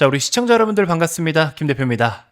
자, 우리 시청자 여러분들 반갑습니다. 김 대표입니다.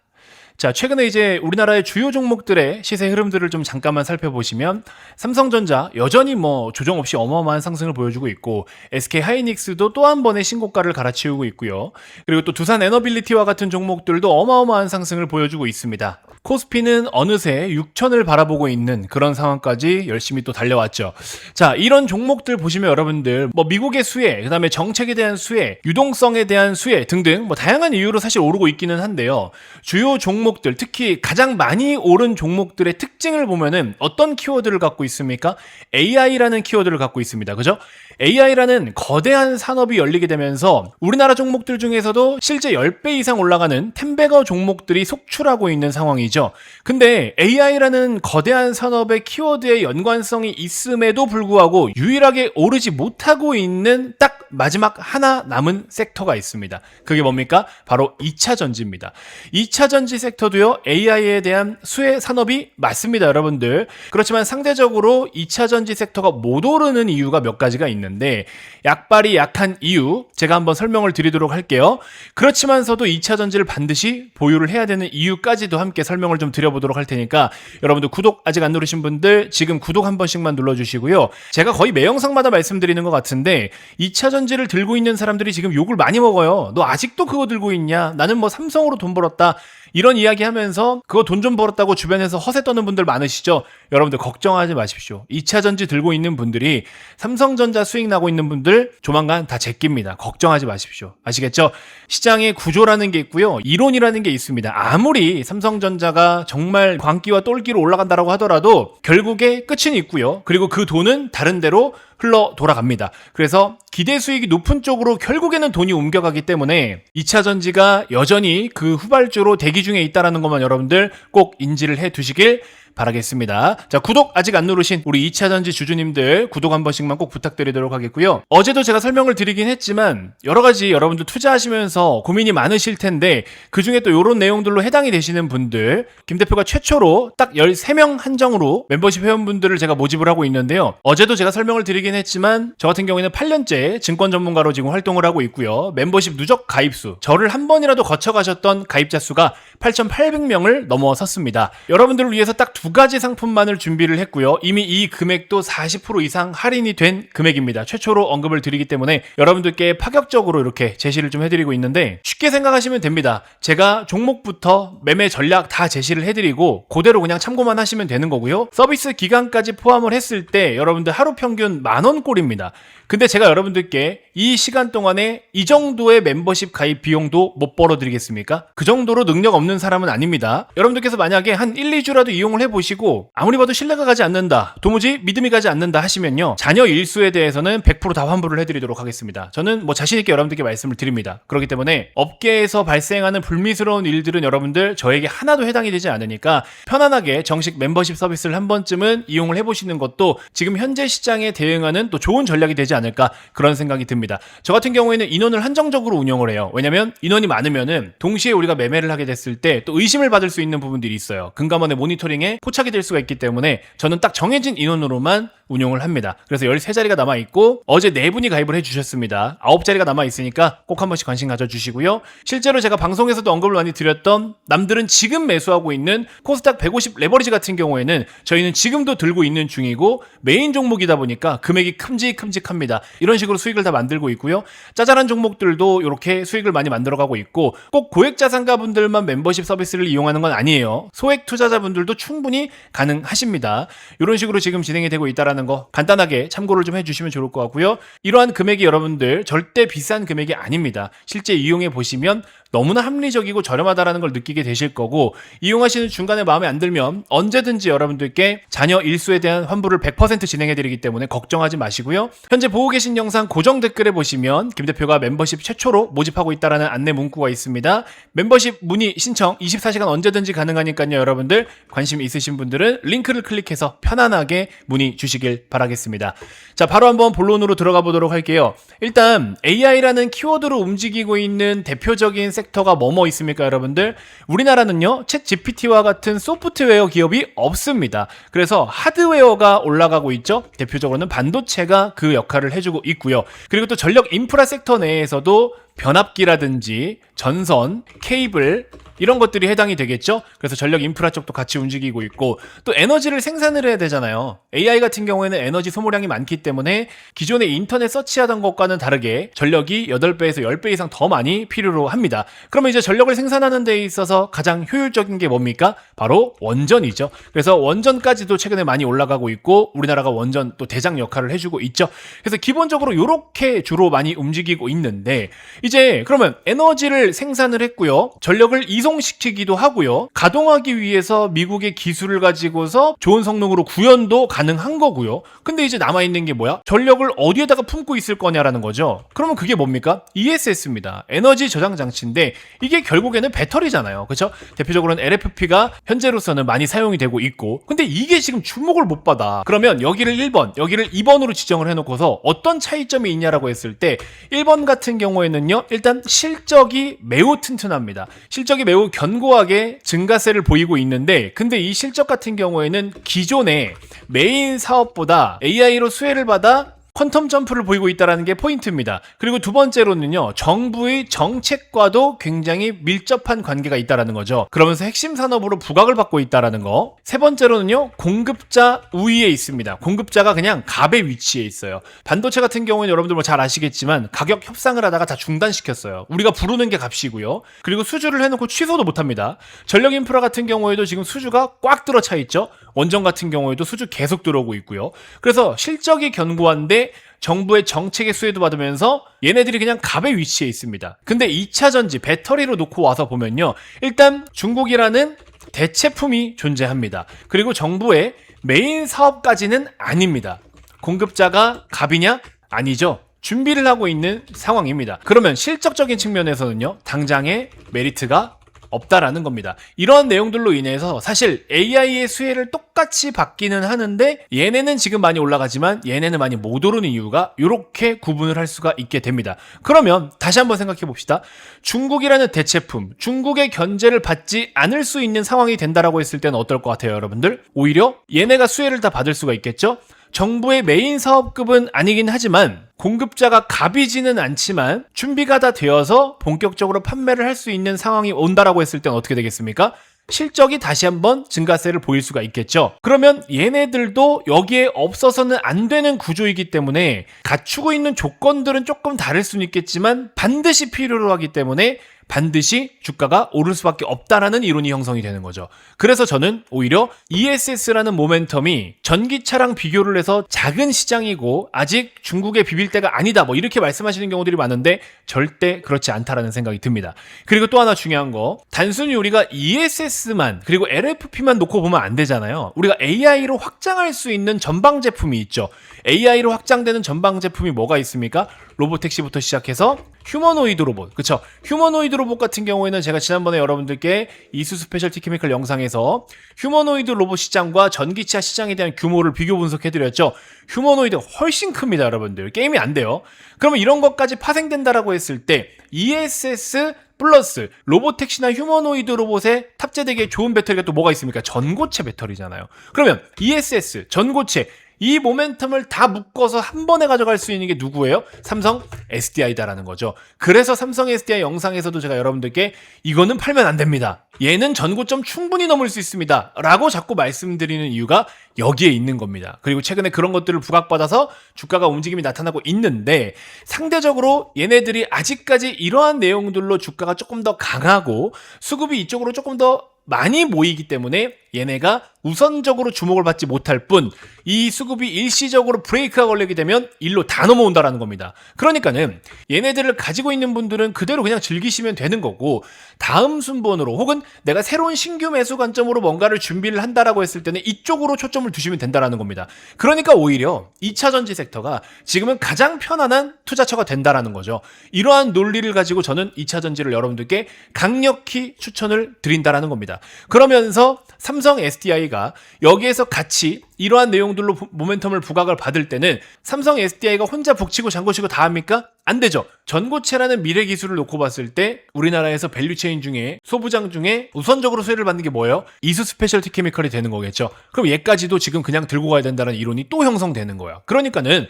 자, 최근에 이제 우리나라의 주요 종목들의 시세 흐름들을 좀 잠깐만 살펴보시면 삼성전자 여전히 조정 없이 어마어마한 상승을 보여주고 있고, SK 하이닉스도 또 한 번의 신고가를 갈아치우고 있고요. 그리고 또 두산 에너빌리티와 같은 종목들도 어마어마한 상승을 보여주고 있습니다. 코스피는 어느새 6천을 바라보고 있는 그런 상황까지 열심히 또 달려왔죠. 자, 이런 종목들 보시면 여러분들 미국의 수혜, 그다음에 정책에 대한 수혜, 유동성에 대한 수혜 등등 다양한 이유로 사실 오르고 있기는 한데요. 주요 종목들, 특히 가장 많이 오른 종목들의 특징을 보면은 어떤 키워드를 갖고 있습니까? AI라는 키워드를 갖고 있습니다. 그죠? AI라는 거대한 산업이 열리게 되면서 우리나라 종목들 중에서도 실제 10배 이상 올라가는 텐베거 종목들이 속출하고 있는 상황이죠. 근데 AI라는 거대한 산업의 키워드의 연관성이 있음에도 불구하고 유일하게 오르지 못하고 있는 딱 마지막 하나 남은 섹터가 있습니다. 그게 뭡니까? 바로 2차 전지입니다. 2차 전지 섹터도요, AI에 대한 수혜 산업이 맞습니다, 여러분들. 그렇지만 상대적으로 2차 전지 섹터가 못 오르는 이유가 몇 가지가 있는데, 약발이 약한 이유 제가 한번 설명을 드리도록 할게요. 그렇지만서도 2차 전지를 반드시 보유를 해야 되는 이유까지도 함께 설명을 좀 드려보도록 할 테니까, 여러분들 구독 아직 안 누르신 분들 지금 구독 한 번씩만 눌러주시고요. 제가 거의 매 영상마다 말씀드리는 것 같은데 2차 전지를 들고 있는 사람들이 지금 욕을 많이 먹어요. 너 아직도 그거 들고 있냐? 나는 삼성으로 돈 벌었다. 이런 이야기 하면서 그거 돈 좀 벌었다고 주변에서 허세 떠는 분들 많으시죠? 여러분들 걱정하지 마십시오. 2차 전지 들고 있는 분들이 삼성전자 수익 나고 있는 분들 조만간 다 제낍니다. 걱정하지 마십시오. 아시겠죠? 시장의 구조라는 게 있고요. 이론이라는 게 있습니다. 아무리 삼성전자가 정말 광기와 똘끼로 올라간다라고 하더라도 결국에 끝은 있고요. 그리고 그 돈은 다른 데로 흘러 돌아갑니다. 그래서 기대 수익이 높은 쪽으로 결국에는 돈이 옮겨가기 때문에 2차 전지가 여전히 그 후발주로 대기 중에 있다는 것만 여러분들 꼭 인지를 해 두시길 바라겠습니다. 자, 구독 아직 안 누르신 우리 2차전지 주주님들 구독 한 번씩만 꼭 부탁드리도록 하겠고요. 어제도 제가 설명을 드리긴 했지만 여러 가지 여러분들 투자하시면서 고민이 많으실 텐데 그 중에 또 이런 내용들로 해당이 되시는 분들, 김 대표가 최초로 딱 13명 한정으로 멤버십 회원분들을 제가 모집을 하고 있는데요. 어제도 제가 설명을 드리긴 했지만 저 같은 경우에는 8년째 증권 전문가로 지금 활동을 하고 있고요. 멤버십 누적 가입수, 저를 한 번이라도 거쳐가셨던 가입자 수가 8,800명을 넘어섰습니다. 여러분들을 위해서 딱 두 가지 상품만을 준비를 했고요. 이미 이 금액도 40% 이상 할인이 된 금액입니다. 최초로 언급을 드리기 때문에 여러분들께 파격적으로 이렇게 제시를 좀 해드리고 있는데, 쉽게 생각하시면 됩니다. 제가 종목부터 매매 전략 다 제시를 해드리고 그대로 그냥 참고만 하시면 되는 거고요. 서비스 기간까지 포함을 했을 때 여러분들 하루 평균 10,000원 꼴입니다. 근데 제가 여러분들께 이 시간 동안에 이 정도의 멤버십 가입 비용도 못 벌어드리겠습니까? 그 정도로 능력 없는 사람은 아닙니다. 여러분들께서 만약에 한 1, 2주라도 이용을 해보시고 아무리 봐도 신뢰가 가지 않는다, 도무지 믿음이 가지 않는다 하시면요, 자녀 일수에 대해서는 100% 다 환불을 해드리도록 하겠습니다. 저는 자신있게 여러분들께 말씀을 드립니다. 그렇기 때문에 업계에서 발생하는 불미스러운 일들은 여러분들 저에게 하나도 해당이 되지 않으니까 편안하게 정식 멤버십 서비스를 한 번쯤은 이용을 해보시는 것도 지금 현재 시장에 대응하는 또 좋은 전략이 되지 않을까, 그런 생각이 듭니다. 저 같은 경우에는 인원을 한정적으로 운영을 해요. 왜냐면 인원이 많으면은 동시에 우리가 매매를 하게 됐을 때 또 의심을 받을 수 있는 부분들이 있어요. 금감원의 모니터링에 포착이 될 수가 있기 때문에 저는 딱 정해진 인원으로만 운용을 합니다. 그래서 13자리가 남아있고 어제 4분이 가입을 해주셨습니다. 9자리가 남아있으니까 꼭 한 번씩 관심 가져주시고요. 실제로 제가 방송에서도 언급을 많이 드렸던 남들은 지금 매수하고 있는 코스닥 150 레버리지 같은 경우에는 저희는 지금도 들고 있는 중이고 메인 종목이다 보니까 금액이 큼직큼직합니다. 이런 식으로 수익을 다 만들고 있고요. 짜잘한 종목들도 이렇게 수익을 많이 만들어가고 있고, 꼭 고액 자산가분들만 멤버십 서비스를 이용하는 건 아니에요. 소액 투자자분들도 충분히 가능하십니다. 이런 식으로 지금 진행이 되고 있다는 거 간단하게 참고를 좀 해주시면 좋을 것 같고요. 이러한 금액이 여러분들 절대 비싼 금액이 아닙니다. 실제 이용해 보시면 너무나 합리적이고 저렴하다라는 걸 느끼게 되실 거고, 이용하시는 중간에 마음에 안 들면 언제든지 여러분들께 자녀 일수에 대한 환불을 100% 진행해드리기 때문에 걱정하지 마시고요. 현재 보고 계신 영상 고정 댓글에 보시면 김 대표가 멤버십 최초로 모집하고 있다라는 안내 문구가 있습니다. 멤버십 문의 신청 24시간 언제든지 가능하니까요. 여러분들 관심 있으신 분들은 링크를 클릭해서 편안하게 문의 주시길 바라겠습니다. 자, 바로 한번 본론으로 들어가 보도록 할게요. 일단 AI라는 키워드로 움직이고 있는 대표적인 섹터가 뭐뭐 있습니까, 여러분들? 우리나라는요, 챗 GPT와 같은 소프트웨어 기업이 없습니다. 그래서 하드웨어가 올라가고 있죠. 대표적으로는 반도체가 그 역할을 해주고 있고요. 그리고 또 전력 인프라 섹터 내에서도 변압기라든지 전선, 케이블 이런 것들이 해당이 되겠죠. 그래서 전력 인프라 쪽도 같이 움직이고 있고, 또 에너지를 생산을 해야 되잖아요. AI 같은 경우에는 에너지 소모량이 많기 때문에 기존의 인터넷 서치하던 것과는 다르게 전력이 8배에서 10배 이상 더 많이 필요로 합니다. 그러면 이제 전력을 생산하는 데 있어서 가장 효율적인 게 뭡니까? 바로 원전이죠. 그래서 원전까지도 최근에 많이 올라가고 있고, 우리나라가 원전 또 대장 역할을 해주고 있죠. 그래서 기본적으로 이렇게 주로 많이 움직이고 있는데, 이제 그러면 에너지를 생산을 했고요, 전력을 이송시키기도 하고요, 가동하기 위해서 미국의 기술을 가지고서 좋은 성능으로 구현도 가능한 거고요. 근데 이제 남아있는 게 뭐야? 전력을 어디에다가 품고 있을 거냐라는 거죠. 그러면 그게 뭡니까? ESS입니다. 에너지 저장 장치인데, 이게 결국에는 배터리잖아요. 그렇죠? 대표적으로는 LFP가 현재로서는 많이 사용이 되고 있고, 근데 이게 지금 주목을 못 받아. 그러면 여기를 1번, 여기를 2번으로 지정을 해놓고서 어떤 차이점이 있냐라고 했을 때, 1번 같은 경우에는요, 일단 실적이 매우 튼튼합니다. 실적이 매우 견고하게 증가세를 보이고 있는데, 근데 이 실적 같은 경우에는 기존의 메인 사업보다 AI로 수혜를 받아 퀀텀 점프를 보이고 있다는 게 포인트입니다. 그리고 두 번째로는요, 정부의 정책과도 굉장히 밀접한 관계가 있다는 거죠. 그러면서 핵심 산업으로 부각을 받고 있다는 거. 세 번째로는요, 공급자 우위에 있습니다. 공급자가 그냥 갑의 위치에 있어요. 반도체 같은 경우는 여러분들 뭐 잘 아시겠지만 가격 협상을 하다가 다 중단시켰어요. 우리가 부르는 게 값이고요. 그리고 수주를 해놓고 취소도 못합니다. 전력 인프라 같은 경우에도 지금 수주가 꽉 들어차 있죠. 원전 같은 경우에도 수주 계속 들어오고 있고요. 그래서 실적이 견고한데 정부의 정책의 수혜도 받으면서 얘네들이 그냥 갑의 위치에 있습니다. 근데 2차 전지 배터리로 놓고 와서 보면요, 일단 중국이라는 대체품이 존재합니다. 그리고 정부의 메인 사업까지는 아닙니다. 공급자가 갑이냐? 아니죠. 준비를 하고 있는 상황입니다. 그러면 실적적인 측면에서는요, 당장의 메리트가 없다라는 겁니다. 이러한 내용들로 인해서 사실 AI의 수혜를 똑같이 받기는 하는데, 얘네는 지금 많이 올라가지만 얘네는 많이 못 오르는 이유가 이렇게 구분을 할 수가 있게 됩니다. 그러면 다시 한번 생각해 봅시다. 중국이라는 대체품, 중국의 견제를 받지 않을 수 있는 상황이 된다라고 했을 때는 어떨 것 같아요, 여러분들? 오히려 얘네가 수혜를 다 받을 수가 있겠죠? 정부의 메인 사업급은 아니긴 하지만 공급자가 갑이지는 않지만 준비가 다 되어서 본격적으로 판매를 할 수 있는 상황이 온다라고 했을 땐 어떻게 되겠습니까? 실적이 다시 한번 증가세를 보일 수가 있겠죠. 그러면 얘네들도 여기에 없어서는 안 되는 구조이기 때문에 갖추고 있는 조건들은 조금 다를 수는 있겠지만 반드시 필요로 하기 때문에 반드시 주가가 오를 수밖에 없다라는 이론이 형성이 되는 거죠. 그래서 저는 오히려 ESS라는 모멘텀이 전기차랑 비교를 해서 작은 시장이고 아직 중국에 비빌 때가 아니다, 뭐 이렇게 말씀하시는 경우들이 많은데 절대 그렇지 않다라는 생각이 듭니다. 그리고 또 하나 중요한 거, 단순히 우리가 ESS만 그리고 LFP만 놓고 보면 안 되잖아요. 우리가 AI로 확장할 수 있는 전방 제품이 있죠. AI로 확장되는 전방 제품이 뭐가 있습니까? 로보택시부터 시작해서 휴머노이드 로봇, 그쵸? 휴머노이드 로봇 같은 경우에는 제가 지난번에 여러분들께 이수 스페셜티 케미컬 영상에서 휴머노이드 로봇 시장과 전기차 시장에 대한 규모를 비교 분석해드렸죠. 휴머노이드 훨씬 큽니다, 여러분들. 게임이 안 돼요. 그러면 이런 것까지 파생된다라고 했을 때 ESS 플러스 로보택시나 휴머노이드 로봇에 탑재되기에 좋은 배터리가 또 뭐가 있습니까? 전고체 배터리잖아요. 그러면 ESS, 전고체, 이 모멘텀을 다 묶어서 한 번에 가져갈 수 있는 게 누구예요? 삼성 SDI다라는 거죠. 그래서 삼성 SDI 영상에서도 제가 여러분들께 이거는 팔면 안 됩니다, 얘는 전고점 충분히 넘을 수 있습니다 라고 자꾸 말씀드리는 이유가 여기에 있는 겁니다. 그리고 최근에 그런 것들을 부각받아서 주가가 움직임이 나타나고 있는데, 상대적으로 얘네들이 아직까지 이러한 내용들로 주가가 조금 더 강하고 수급이 이쪽으로 조금 더 많이 모이기 때문에 얘네가 우선적으로 주목을 받지 못할 뿐, 이 수급이 일시적으로 브레이크가 걸리게 되면 일로 다 넘어온다라는 겁니다. 그러니까는 얘네들을 가지고 있는 분들은 그대로 그냥 즐기시면 되는 거고, 다음 순번으로 혹은 내가 새로운 신규 매수 관점으로 뭔가를 준비를 한다라고 했을 때는 이쪽으로 초점을 두시면 된다라는 겁니다. 그러니까 오히려 2차 전지 섹터가 지금은 가장 편안한 투자처가 된다라는 거죠. 이러한 논리를 가지고 저는 2차 전지를 여러분들께 강력히 추천을 드린다라는 겁니다. 그러면서 삼성 SDI가 여기에서 같이 이러한 내용들로 모멘텀을 부각을 받을 때는 삼성 SDI가 혼자 북치고 장구치고 다 합니까? 안 되죠. 전고체라는 미래 기술을 놓고 봤을 때 우리나라에서 밸류체인 중에 소부장 중에 우선적으로 수혜를 받는 게 뭐예요? 이수 스페셜티 케미컬이 되는 거겠죠. 그럼 얘까지도 지금 그냥 들고 가야 된다는 이론이 또 형성되는 거야. 그러니까는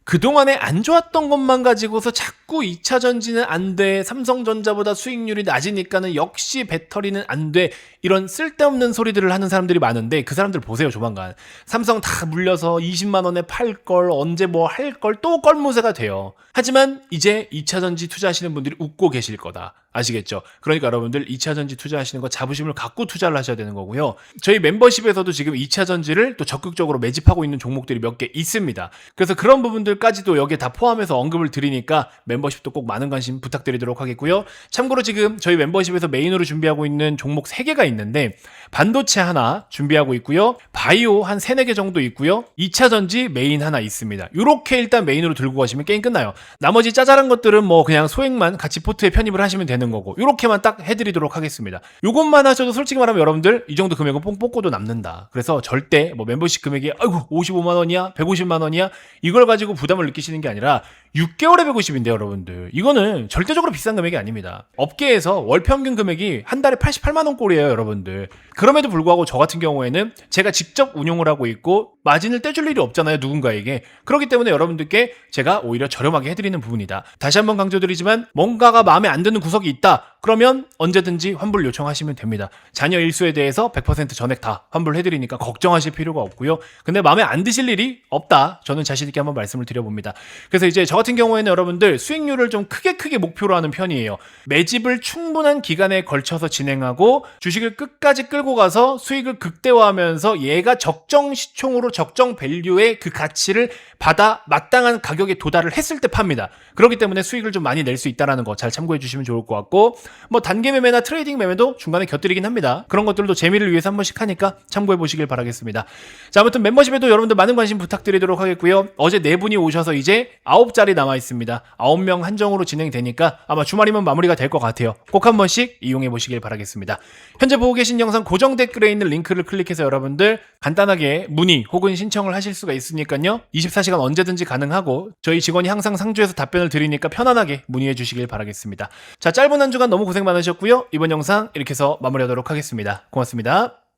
그동안에 안 좋았던 것만 가지고서 자꾸 2차 전지는 안 돼. 삼성전자보다 수익률이 낮으니까는 역시 배터리는 안 돼. 이런 쓸데없는 소리들을 하는 사람들이 많은데 그 사람들 보세요, 조만간. 삼성 다 물려서 20만 원에 팔 걸, 언제 뭐 할 걸 또 껄무새가 돼요. 하지만 이제 2차 전지 투자하시는 분들이 웃고 계실 거다. 아시겠죠? 그러니까 여러분들 2차 전지 투자하시는 거 자부심을 갖고 투자를 하셔야 되는 거고요. 저희 멤버십에서도 지금 2차 전지를 또 적극적으로 매집하고 있는 종목들이 몇 개 있습니다. 그래서 그런 부분들까지도 여기에 다 포함해서 언급을 드리니까 멤버십도 꼭 많은 관심 부탁드리도록 하겠고요. 참고로 지금 저희 멤버십에서 메인으로 준비하고 있는 종목 3개가 있는데 반도체 하나 준비하고 있고요. 바이오 한 3, 4개 정도 있고요. 2차 전지 메인 하나 있습니다. 요렇게 일단 메인으로 들고 가시면 게임 끝나요. 나머지 짜잘한 것들은 뭐 그냥 소액만 같이 포트에 편입을 하시면 되는 거고 요렇게만 딱 해드리도록 하겠습니다. 요것만 하셔도 솔직히 말하면 여러분들 이 정도 금액은 뽕 뽑고도 남는다. 그래서 절대 뭐 멤버십 금액이 아이고 55만 원이야 150만 원이야 이걸 가지고 부담을 느끼시는 게 아니라 6개월에 150인데요 여러분들. 이거는 절대적으로 비싼 금액이 아닙니다. 업계에서 월 평균 금액이 한 달에 88만 원 꼴이에요 여러분들. 그럼에도 불구하고 저 같은 경우에는 제가 직접 운용을 하고 있고 마진을 떼줄 일이 없잖아요 누군가에게. 그렇기 때문에 여러분들께 제가 오히려 저렴하게 해드리는 부분이다. 다시 한번 강조드리지만 뭔가가 마음에 안 드는 구석이 있다 그러면 언제든지 환불 요청하시면 됩니다. 자녀 일수에 대해서 100% 전액 다 환불해드리니까 걱정하실 필요가 없고요. 근데 마음에 안 드실 일이 없다 저는 자신 있게 한번 말씀을 드려봅니다. 그래서 이제 저 같은 경우에는 여러분들 수익률을 좀 크게 목표로 하는 편이에요. 매집을 충분한 기간에 걸쳐서 진행하고 주식을 끝까지 끌고 가서 수익을 극대화하면서 얘가 적정 시총으로 적정 밸류의 그 가치를 받아 마땅한 가격에 도달을 했을 때 팝니다. 그렇기 때문에 수익을 좀 많이 낼 수 있다는 거 잘 참고해 주시면 좋을 것 같고 뭐 단계 매매나 트레이딩 매매도 중간에 곁들이긴 합니다. 그런 것들도 재미를 위해서 한 번씩 하니까 참고해 보시길 바라겠습니다. 자, 아무튼 멤버십에도 여러분들 많은 관심 부탁드리도록 하겠고요. 어제 4분이 오셔서 이제 9자리 남아 있습니다. 9명 한정으로 진행되니까 아마 주말이면 마무리가 될 것 같아요. 꼭 한 번씩 이용해 보시길 바라겠습니다. 현재 보고 계신 영상 고정 댓글에 있는 링크를 클릭해서 여러분들 간단하게 문의 혹은 신청을 하실 수가 있으니까요. 24시간 언제든지 가능하고 저희 직원이 항상 상주해서 답변을 드리니까 편안하게 문의해 주시길 바라겠습니다. 자, 짧은 한 주간 너무 고생 많으셨고요. 이번 영상 이렇게 해서 마무리하도록 하겠습니다. 고맙습니다.